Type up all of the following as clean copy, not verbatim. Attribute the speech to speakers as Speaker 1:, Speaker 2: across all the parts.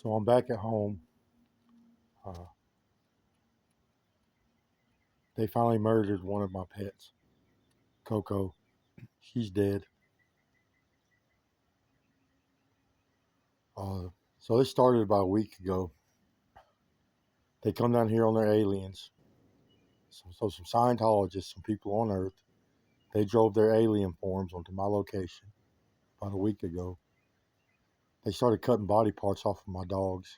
Speaker 1: So I'm back at home. Uh, they finally murdered one of my pets, Coco. She's dead. Uh, so this started about a week ago. They come down here on their aliens. So some Scientologists, some people on Earth, they drove their alien forms onto my location about a week ago. They started cutting body parts off of my dogs.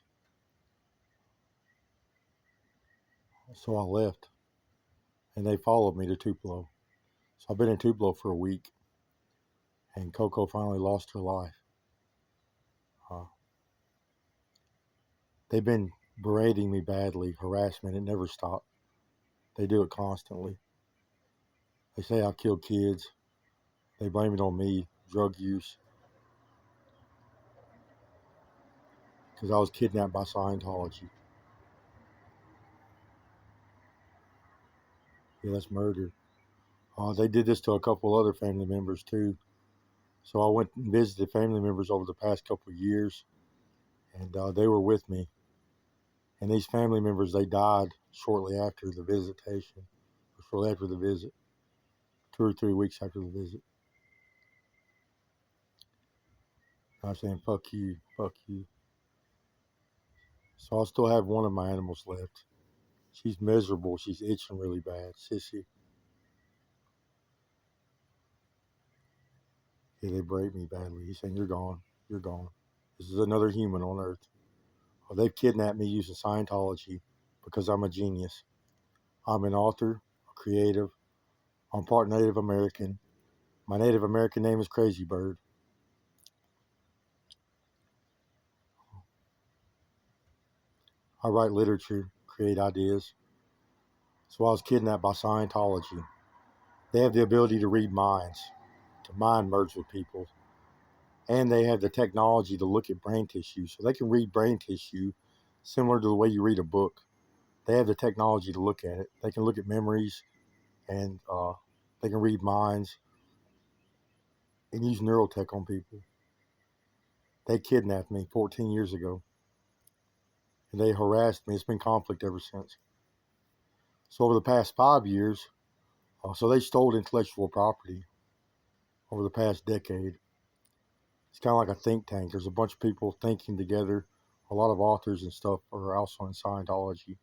Speaker 1: So I left, and they followed me to Tupelo. So I've been in Tupelo for a week, and Coco finally lost her life. Uh, they've been berating me badly, harassment. It never stopped. They do it constantly. They say I killed kids. They blame it on me, drug use, because I was kidnapped by Scientology. Yeah, that's murder. They did this to a couple other family members too. So I went and visited family members over the past couple of years, and they were with me. And these family members, they died shortly after the visitation, or shortly after the visit, 2 or 3 weeks after the visit. I was saying, fuck you, fuck you. So I still have one of my animals left. She's miserable. She's itching really bad. Sissy. Yeah, they break me badly. He's saying, you're gone. You're gone. This is another human on Earth. Well, they've kidnapped me using Scientology because I'm a genius. I'm an author, a creative. I'm part Native American. My Native American name is Crazy Bird. I write literature, create ideas. So I was kidnapped by Scientology. They have the ability to read minds, to mind merge with people. And they have the technology to look at brain tissue. So they can read brain tissue similar to the way you read a book. They have the technology to look at it. They can look at memories and they can read minds and use neurotech on people. They kidnapped me 14 years ago and they harassed me. It's been conflict ever since. So over the past 5 years, so they stole intellectual property over the past decade. It's kind of like a think tank. There's a bunch of people thinking together. A lot of authors and stuff are also in Scientology.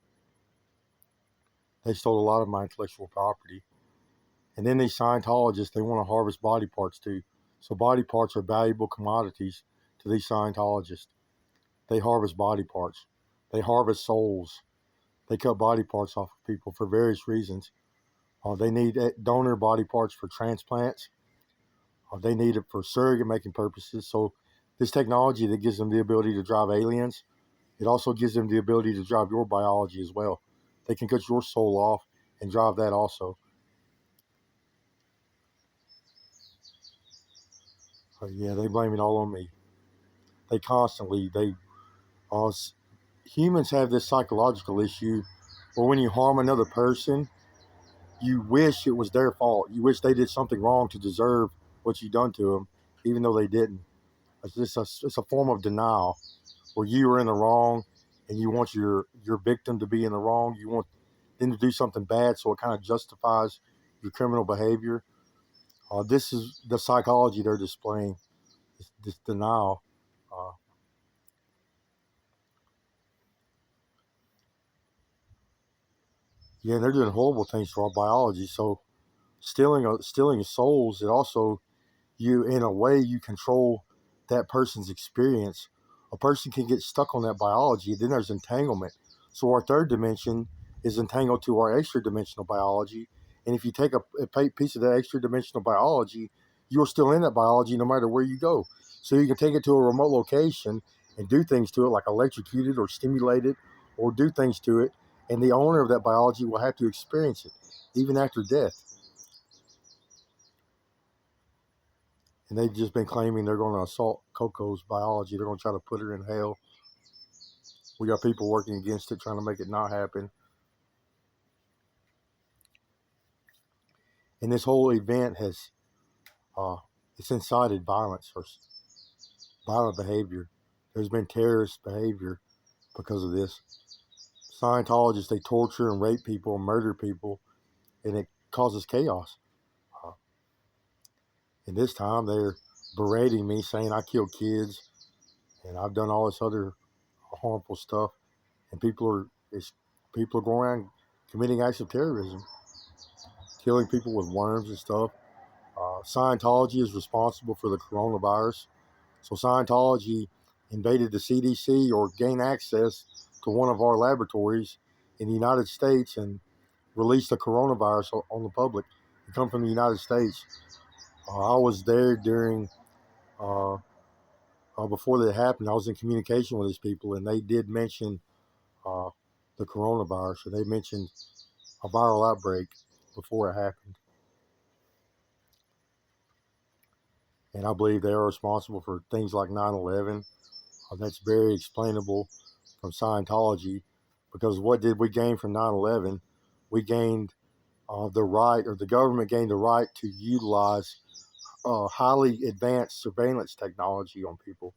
Speaker 1: They stole a lot of my intellectual property. And then these Scientologists, they want to harvest body parts too. So body parts are valuable commodities to these Scientologists. They harvest body parts. They harvest souls. They cut body parts off of people for various reasons. They need donor body parts for transplants. They need it for surrogate making purposes. So this technology that gives them the ability to drive aliens, it also gives them the ability to drive your biology as well. They can cut your soul off and drive that also. Yeah, they blame it all on me. They constantly, uh, humans have this psychological issue where when you harm another person, you wish it was their fault. You wish they did something wrong to deserve what you done to them, even though they didn't. It's a form of denial where you are in the wrong and you want your victim to be in the wrong. You want them to do something bad, so it kind of justifies your criminal behavior. This is the psychology they're displaying, this denial. Uh, yeah, they're doing horrible things to our biology. So stealing souls, it also, you, in a way, you control that person's experience. A person can get stuck on that biology. Then there's entanglement. So our third dimension is entangled to our extra dimensional biology. And if you take a piece of that extra dimensional biology, you're still in that biology no matter where you go. So you can take it to a remote location and do things to it, like electrocute it or stimulate it or do things to it. And the owner of that biology will have to experience it even after death. And they've just been claiming they're going to assault Coco's biology. They're going to try to put her in hell. We got people working against it, trying to make it not happen. And this whole event uh, it's incited violence or violent behavior. There's been terrorist behavior because of this. Scientologists, they torture and rape people and murder people, and it causes chaos. Uh, and this time they're berating me, saying I kill kids and I've done all this other harmful stuff, and people are going around committing acts of terrorism, killing people with worms and stuff. Scientology is responsible for the coronavirus. So Scientology invaded the CDC or gained access to one of our laboratories in the United States and released the coronavirus on the public. It come from the United States. I was there during uh, before that happened. I was in communication with these people, and they did mention uh, the coronavirus, or they mentioned a viral outbreak before it happened. And I believe they are responsible for things like 9/11. That's very explainable from Scientology, because what did we gain from 9/11? We gained the right, or the government gained the right to utilize highly advanced surveillance technology on people.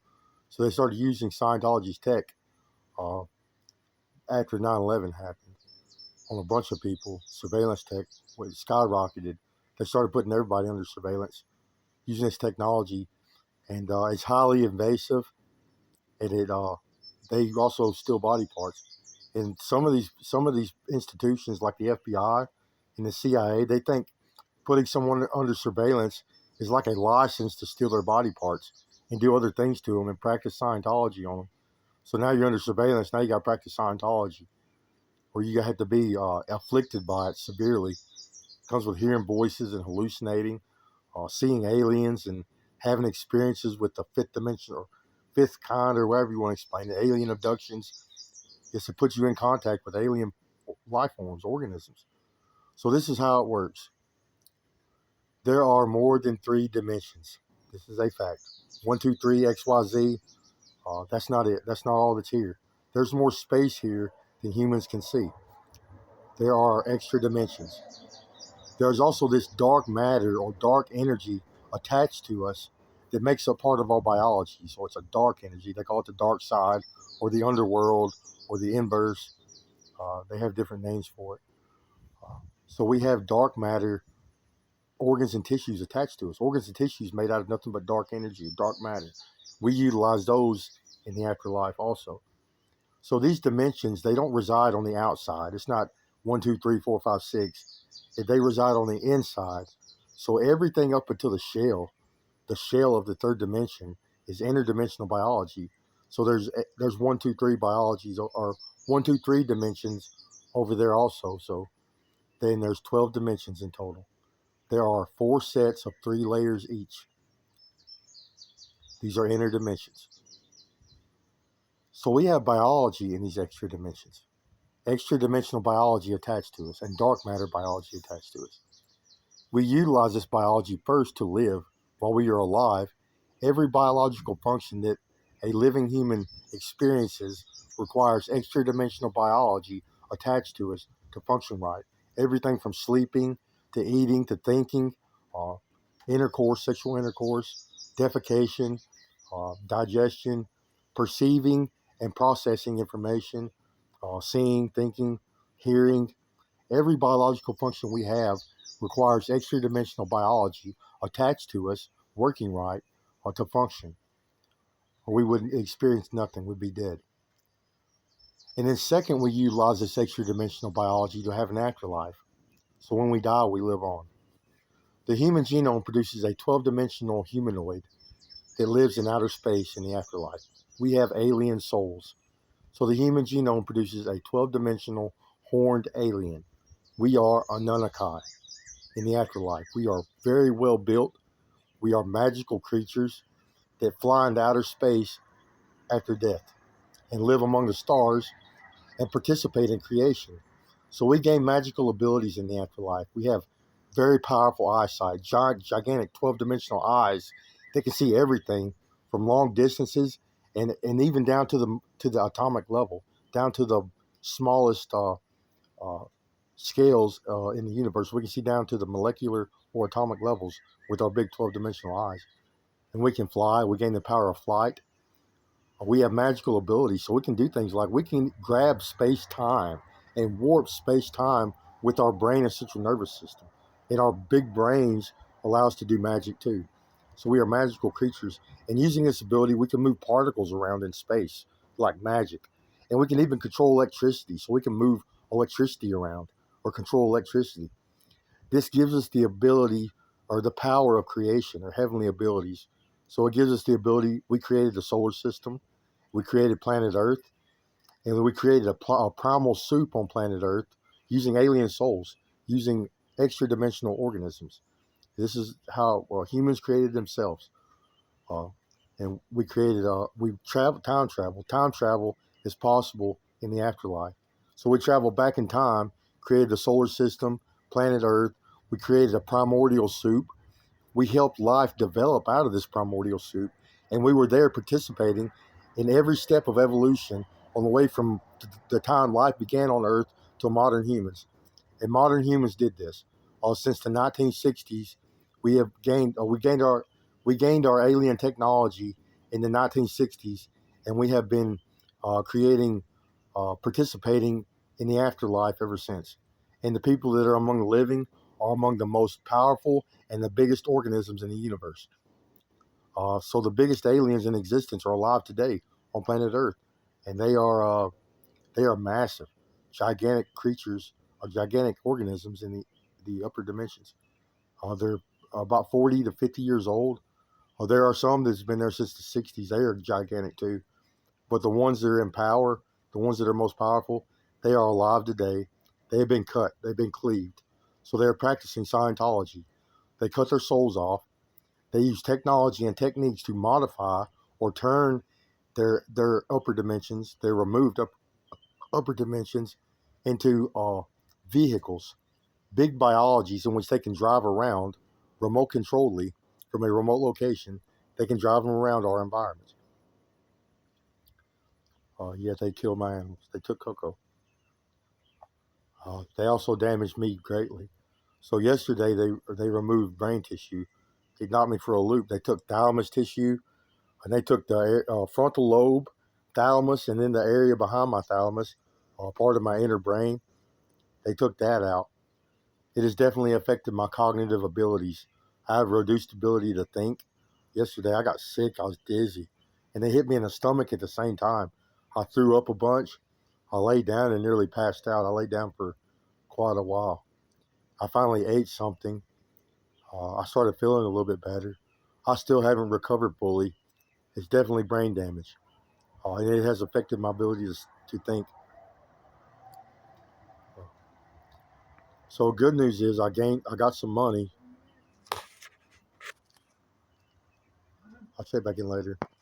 Speaker 1: So they started using Scientology's tech uh, after 9/11 happened on a bunch of people. Surveillance tech skyrocketed. They started putting everybody under surveillance using this technology, and it's highly invasive, and they also steal body parts. And some of these institutions like the FBI and the CIA, they think putting someone under surveillance is like a license to steal their body parts and do other things to them and practice Scientology on them. So now you're under surveillance. Now you got to practice Scientology, or you have to be afflicted by it severely. It comes with hearing voices and hallucinating, seeing aliens, and having experiences with the fifth dimension or fifth kind, or whatever you want to explain it. Alien abductions is to put you in contact with alien life forms, organisms. So this is how it works. There are more than three dimensions. This is a fact. 1, 2, 3, XYZ. That's not it. That's not all that's here. There's more space here than humans can see. There are extra dimensions. There's also this dark matter or dark energy attached to us that makes up part of our biology. So it's a dark energy. They call it the dark side, or the underworld, or the inverse. They have different names for it. So we have dark matter, organs and tissues attached to us. Organs and tissues made out of nothing but dark energy, dark matter. We utilize those in the afterlife also. So these dimensions, they don't reside on the outside. It's not 1, 2, 3, 4, 5, 6. They reside on the inside. So everything up until the shell of the third dimension, is interdimensional biology. So there's 1, 2, 3 biologies, or 1, 2, 3 dimensions over there also. So then there's 12 dimensions in total. There are 4 sets of 3 layers each. These are interdimensions. So we have biology in these extra dimensions. Extra dimensional biology attached to us, and dark matter biology attached to us. We utilize this biology first to live while we are alive. Every biological function that a living human experiences requires extra dimensional biology attached to us to function right. Everything from sleeping to eating to thinking, uh, intercourse, sexual intercourse, defecation, digestion, perceiving and processing information, seeing, thinking, hearing. Every biological function we have requires extra dimensional biology attached to us, working right, to function, or we wouldn't experience nothing, we'd be dead. And then second, we utilize this extra dimensional biology to have an afterlife. So when we die, we live on. The human genome produces a 12-dimensional humanoid that lives in outer space in the afterlife. We have alien souls. So the human genome produces a 12-dimensional horned alien. We are Anunnaki in the afterlife. We are very well built. We are magical creatures that fly into outer space after death and live among the stars and participate in creation. So we gain magical abilities in the afterlife. We have very powerful eyesight, gigantic 12-dimensional eyes that can see everything from long distances, and even down to the atomic level, down to the smallest uh, scales in the universe. We can see down to the molecular or atomic levels with our big 12-dimensional eyes. And we can fly. We gain the power of flight. We have magical abilities, so we can do things like we can grab space-time and warp space-time with our brain and central nervous system. And our big brains allow us to do magic too. So we are magical creatures. And using this ability, we can move particles around in space like magic. And we can even control electricity, so we can move electricity around or control electricity. This gives us the ability or the power of creation or heavenly abilities. So it gives us the ability, we created the solar system, we created planet Earth, and we created a primal soup on planet Earth using alien souls, using extra dimensional organisms. This is how humans created themselves. Uh, and we created, time travel. Time travel is possible in the afterlife. So we traveled back in time, created the solar system, planet Earth. We created a primordial soup. We helped life develop out of this primordial soup, and we were there participating in every step of evolution on the way from the time life began on Earth to modern humans. And modern humans did this. Since the 1960s, we have gained we gained our alien technology in the 1960s, and we have been participating in the afterlife ever since. And the people that are among the living are among the most powerful and the biggest organisms in the universe. So the biggest aliens in existence are alive today on planet Earth, and they are massive, gigantic creatures or gigantic organisms in the upper dimensions. They're about 40 to 50 years old. There are some that's been there since the 60s. They are gigantic too. But the ones that are in power, the ones that are most powerful, they are alive today. They have been cut. They've been cleaved. So they're practicing Scientology. They cut their souls off. They use technology and techniques to modify or turn their upper dimensions, their removed upper dimensions, into vehicles, big biologies in which they can drive around remote controlledly from a remote location. They can drive them around our environment. Yet they killed my animals. They took Coco. They also damaged me greatly. So yesterday they removed brain tissue. They knocked me for a loop. They took thalamus tissue, and they took the frontal lobe, thalamus, and then the area behind my thalamus, part of my inner brain. They took that out. It has definitely affected my cognitive abilities. I have reduced ability to think. Yesterday I got sick. I was dizzy, and they hit me in the stomach at the same time. I threw up a bunch. I laid down and nearly passed out. I laid down for quite a while. I finally ate something. I started feeling a little bit better. I still haven't recovered fully. It's definitely brain damage, and it has affected my ability to think. So good news is I got some money. I'll check back in later.